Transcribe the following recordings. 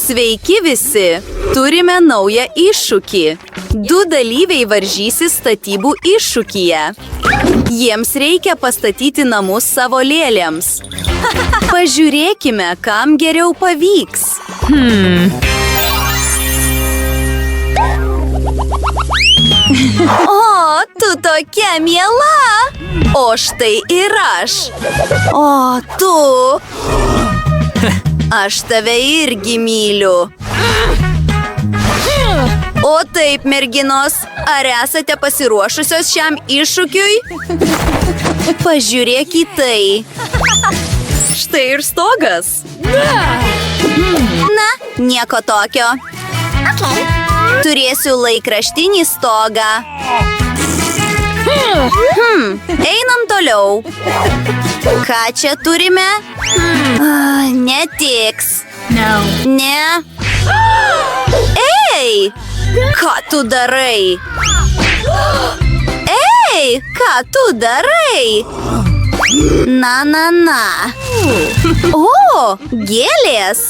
Sveiki visi! Turime naują iššūkį. 2 dalyviai varžysis statybų iššūkyje. Jiems reikia pastatyti namus savo lėlėms. Pažiūrėkime, kam geriau pavyks. O, tu tokia miela! O štai ir aš. O, tu! Aš tave irgi myliu. O taip, merginos, ar esate pasiruošusios šiam iššūkiui? Pažiūrėk į tai. Štai ir stogas. Na, nieko tokio. Turėsiu laikraštinį stogą. Einam toliau. Ką čia turime? Netiks. Ne. Ei! Ką tu darai? Ei! Ką tu darai? Na. O, gėlės!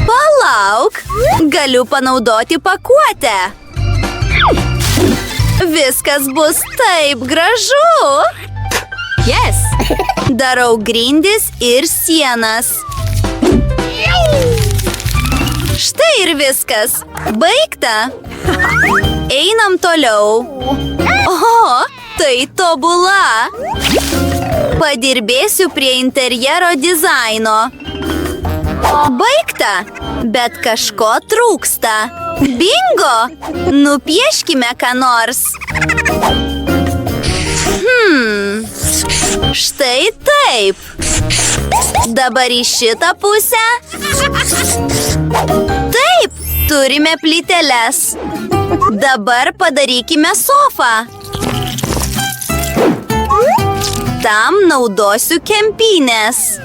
Palauk! Galiu panaudoti pakuotę. Viskas bus taip gražu. Yes! Darau grindis ir sienas. Štai ir viskas. Baigta. Einam toliau. Oho, tai tobula. Padirbėsiu prie interjero dizaino. Baigta, bet kažko trūksta. Bingo! Nupieškime ką nors. Štai taip. Dabar į šitą pusę. Taip, turime plyteles. Dabar padarykime sofą. Tam naudosiu kempines.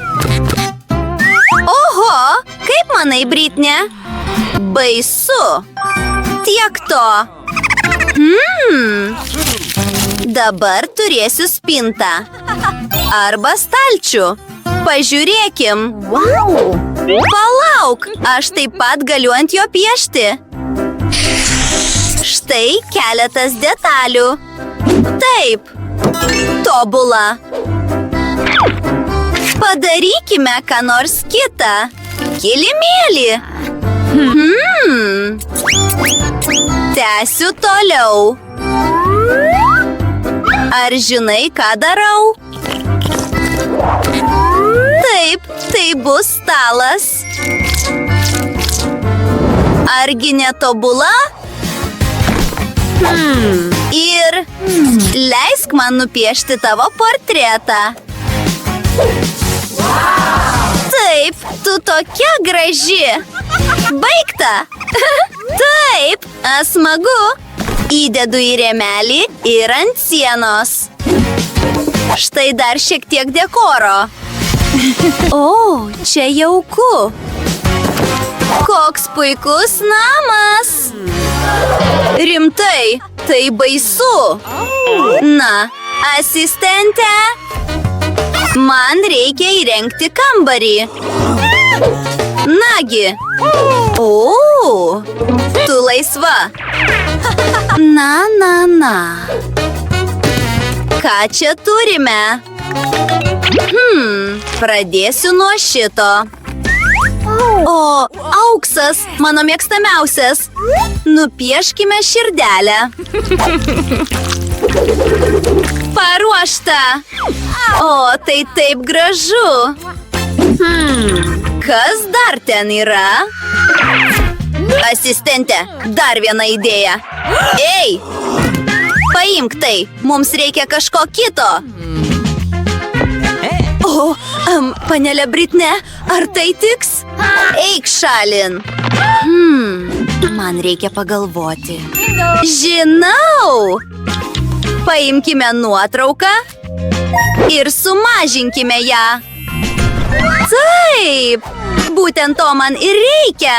Oho, kaip manai, Britne? Baisu. Tiek to. Dabar turėsiu spintą. Arba stalčių. Pažiūrėkim. Palauk, aš taip pat galiu ant jo piešti. Štai keletas detalių. Taip. Tobula. Padarykime ką nors kitą. Kilimėlį. Tęsiu toliau. Ar žinai, ką darau? Taip, tai bus stalas. Argi netobula? Ir leisk man nupiešti tavo portretą. Taip, tu tokia graži. Baigta. Taip, smagu. Įdedu į rėmelį ir ant sienos. Štai dar šiek tiek dekoro. O, čia jauku. Koks puikus namas. Rimtai, tai baisu. Na, asistente. Man reikia įrengti kambarį. Nagi. O, tu laisva. Na. Ką čia turime? Pradėsiu nuo šito. O, auksas, mano mėgstamiausias. Nupieškime širdelę. Paruošta. O, tai taip gražu. Kas dar ten yra? Asistente, dar viena idėja. Ei! Paimk tai, mums reikia kažko kito. O, panelė Britne, ar tai tiks? Eik šalin. Man reikia pagalvoti. Žinau! Paimkime nuotrauką ir sumažinkime ją. Taip, būtent to man ir reikia.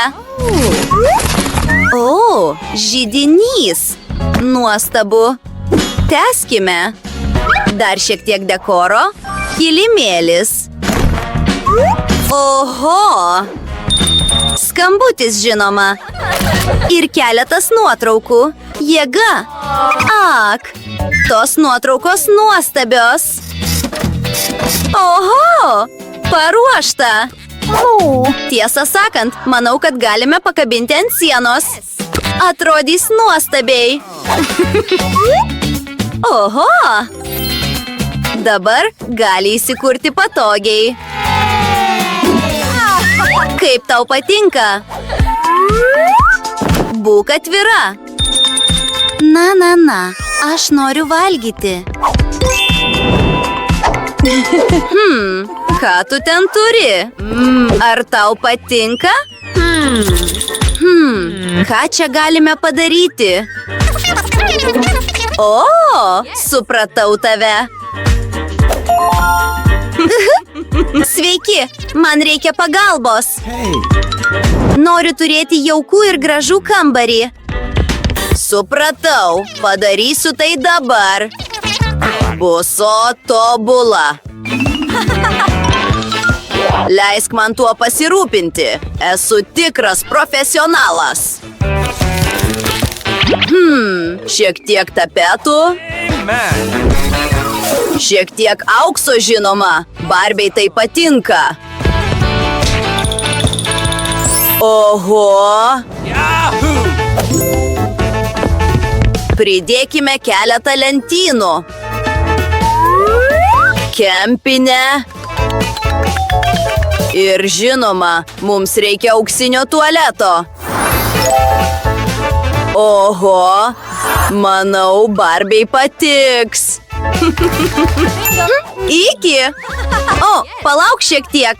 O, židinys. Nuostabu. Tęskime. Dar šiek tiek dekoro. Kilimėlis. Oho. skambutis, žinoma. Ir keletas nuotraukų. Jėga. Ak, tos nuotraukos nuostabios. Oho, paruošta. Tiesą sakant, manau, kad galime pakabinti ant sienos. Atrodys nuostabiai. Oho. Dabar gali įsikurti patogiai. Kaip tau patinka? Būk atvira. Na, aš noriu valgyti. Ką tu ten turi? Ar tau patinka? Ką čia galime padaryti? O, supratau tave. Sveiki, man reikia pagalbos. Noriu turėti jaukų ir gražų kambarį. Supratau, padarysiu tai dabar. Bus tobula. Leisk man tuo pasirūpinti. Esu tikras profesionalas. Šiek tiek tapetų. Šiek tiek aukso, žinoma. Barbiai tai patinka. Oho. Pridėkime keletą lentynų. Kempinę. Ir žinoma, mums reikia auksinio tualeto. Oho, manau, Barbiai patiks. Iki. O, palauk šiek tiek.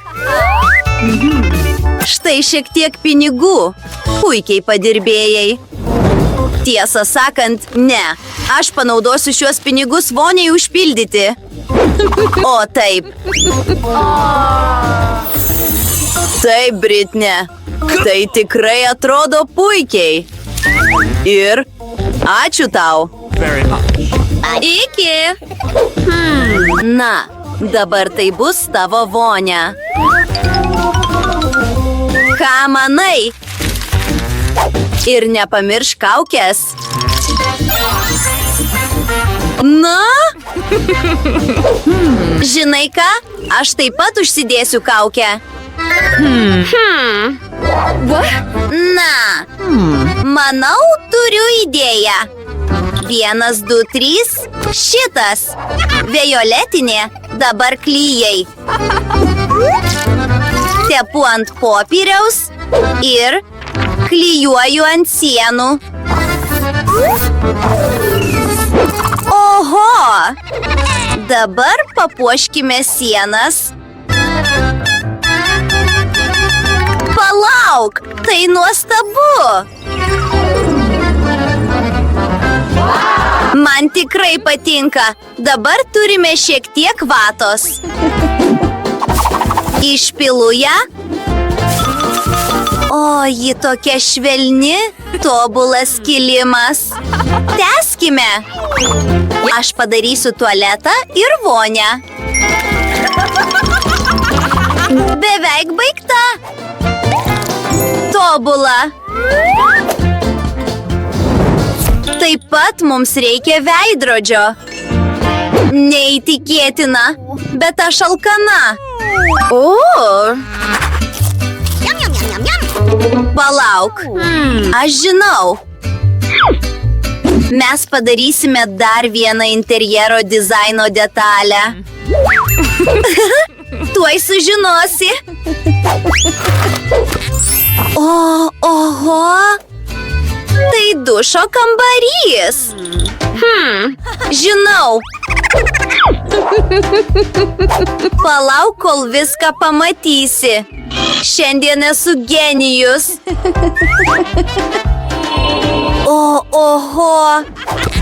Štai šiek tiek pinigų. Puikiai padirbėjai. Tiesą sakant, ne. Aš panaudosiu šiuos pinigus voniai užpildyti. O, taip. Taip, Britne. Tai tikrai atrodo puikiai. Ir ačiū tau. Iki. Na, dabar tai bus tavo vonia. Ką manai? Ir nepamiršk kaukės. Na? Žinai ką? Aš taip pat užsidėsiu kaukę. Na, manau, turiu idėją. 1, 2, 3, šitas. Violetinė, dabar klijai. Tepu ant popieriaus ir klijuoju ant sienų. Oho! Dabar papuoškime sienas. Palauk, tai nuostabu. Man tikrai patinka. Dabar turime šiek tiek vatos. Išpilu ją. O, ji tokia švelni, tobulas kilimas. Tęskime. Aš padarysiu tualetą ir vonią. Beveik baigta. Tobula. Taip pat mums reikia veidrodžio. Neįtikėtina, bet aš alkana. O. Palauk. Aš žinau. Mes padarysime dar vieną interjero dizaino detalę. Tuoj sužinosi. Oho. Tai dušo kambarys. Žinau. Palauk, kol viską pamatysi. Šiandien esu genijus. Oho.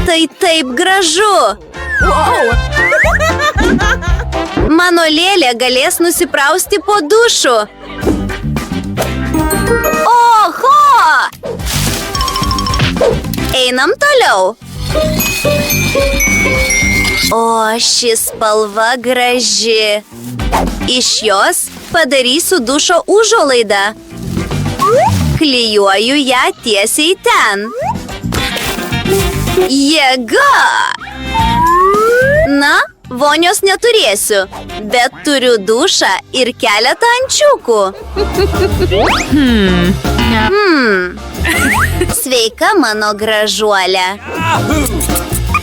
Tai taip gražu. Mano lėlė galės nusiprausti po dušu. Oho! Einam toliau. O, ši spalva graži. Iš jos padarysiu dušo užuolaidą. Klijuoju ją tiesiai ten. Jėga! Na, vonios neturėsiu, bet turiu dušą ir keletą ančiukų. Sveika, mano gražuolė.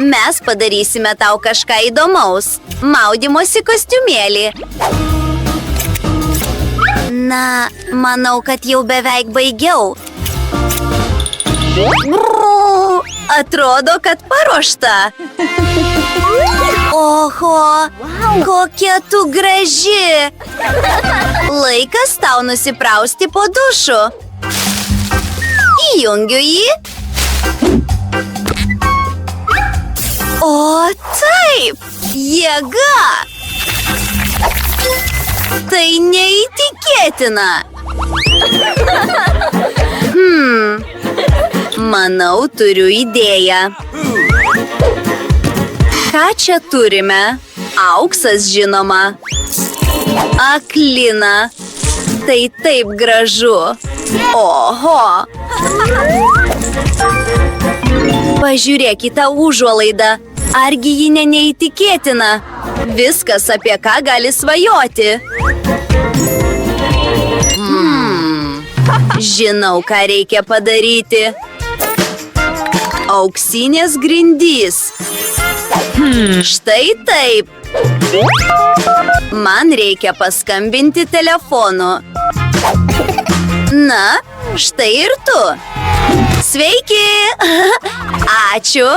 Mes padarysime tau kažką įdomaus. Maudymosi kostiumėlį. Na, manau, kad jau beveik baigiau. Atrodo, kad paruošta. Oho, kokia tu graži. Laikas tau nusiprausti po dušu. Įjungiu jį. O, taip! Jėga! Tai neįtikėtina. Manau, turiu idėją. Ką čia turime? Auksas, žinoma. Aklina. Tai taip gražu. Oho! Pažiūrėk į tą užuolaidą. Argi ji neįtikėtina? Viskas, apie ką gali svajoti. Žinau, ką reikia padaryti. Auksinės grindys. Štai taip. Man reikia paskambinti telefonu. Na, štai ir tu. Sveiki! Ačiū.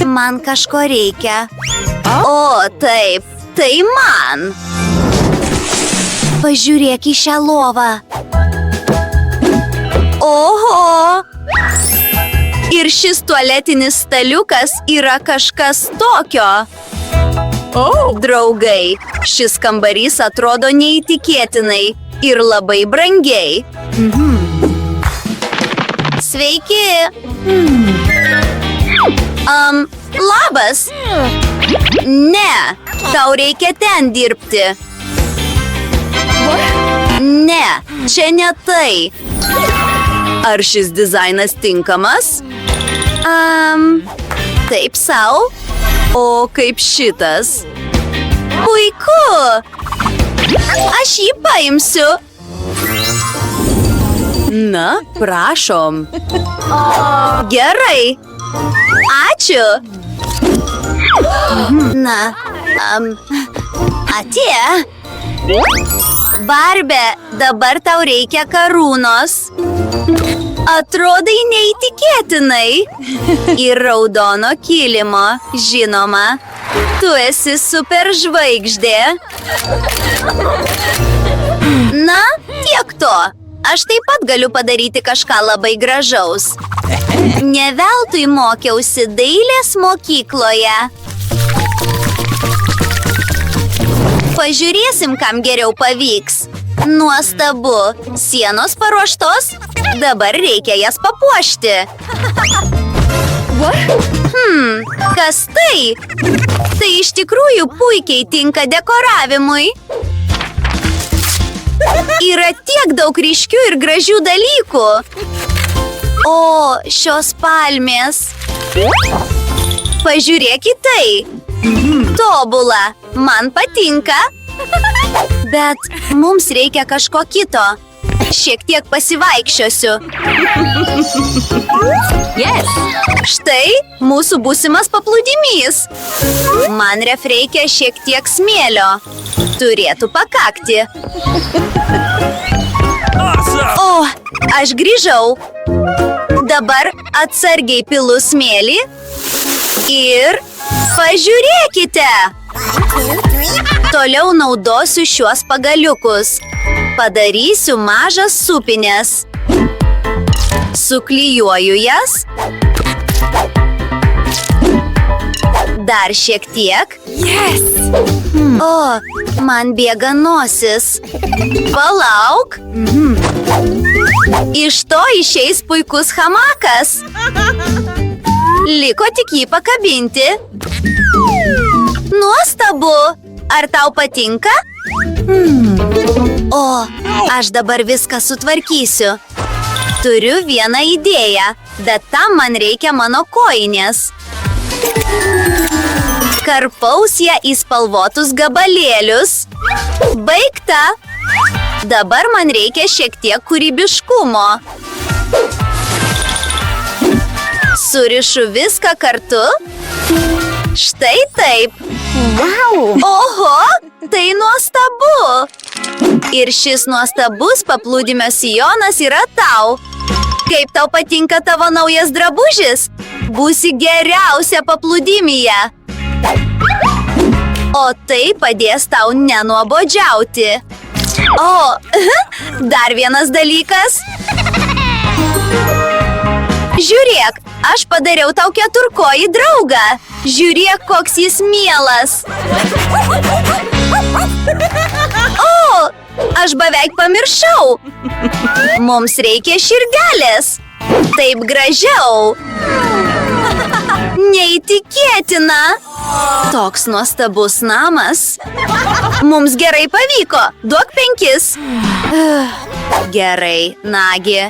Man kažko reikia. O, taip, tai man. Pažiūrėk į šią lovą. Oho! Ir šis tualetinis staliukas yra kažkas tokio. Draugai, šis kambarys atrodo neįtikėtinai ir labai brangiai. Sveiki! Labas! Ne, tau reikia ten dirbti. Ne, čia ne tai. Ar šis dizainas tinkamas? Taip sau. O kaip šitas? Puiku! Aš jį paimsiu. Na, prašom. Gerai. Ačiū. Na, atė. Barbė, dabar tau reikia karūnos. Atrodai neįtikėtinai. Ir raudono kilimo, žinoma. Tu esi superžvaigždė. Na, tiek to. Aš taip pat galiu padaryti kažką labai gražaus. Ne veltui mokiausi dailės mokykloje. Pažiūrėsim, kam geriau pavyks. Nuostabu. Sienos paruoštos? Dabar reikia jas papuošti. Kas tai? Tai iš tikrųjų puikiai tinka dekoravimui. Yra tiek daug ryškių ir gražių dalykų. O, šios palmės. Pažiūrėk į tai. Tobula. Man patinka. Bet mums reikia kažko kito. Šiek tiek pasivaikščiosiu. Štai mūsų būsimas paplūdimys. Man reikia šiek tiek smėlio. Turėtų pakakti. O, aš grįžau. Dabar atsargiai pilu smėlį. Ir pažiūrėkite. Toliau naudosiu šiuos pagaliukus. Padarysiu mažas supines. Suklijuoju jas. Dar šiek tiek. O, man bėga nosis. Palauk. Iš to išeis puikus hamakas. Liko tik jį pakabinti. Nuostabu. Ar tau patinka? O, aš dabar viską sutvarkysiu. Turiu vieną idėją, bet tam man reikia mano kojinės. Karpaus ją į spalvotus gabalėlius. Baigta. Dabar man reikia šiek tiek kūrybiškumo. Surišu viską kartu. Štai taip. Wow! Oho, tai nuostabu. Ir šis nuostabus paplūdimio sijonas yra tau. Kaip tau patinka tavo naujas drabužis? Būsi geriausia paplūdimyje. O tai padės tau nenuobodžiauti. O, dar vienas dalykas. Žiūrėk, aš padariau tau keturkojį draugą. Žiūrėk, koks jis mielas. O, aš beveik pamiršau. Mums reikia širdelės. Taip gražiau. Neįtikėtina. Toks nuostabus namas. Mums gerai pavyko. Duok 5. Gerai, nagi.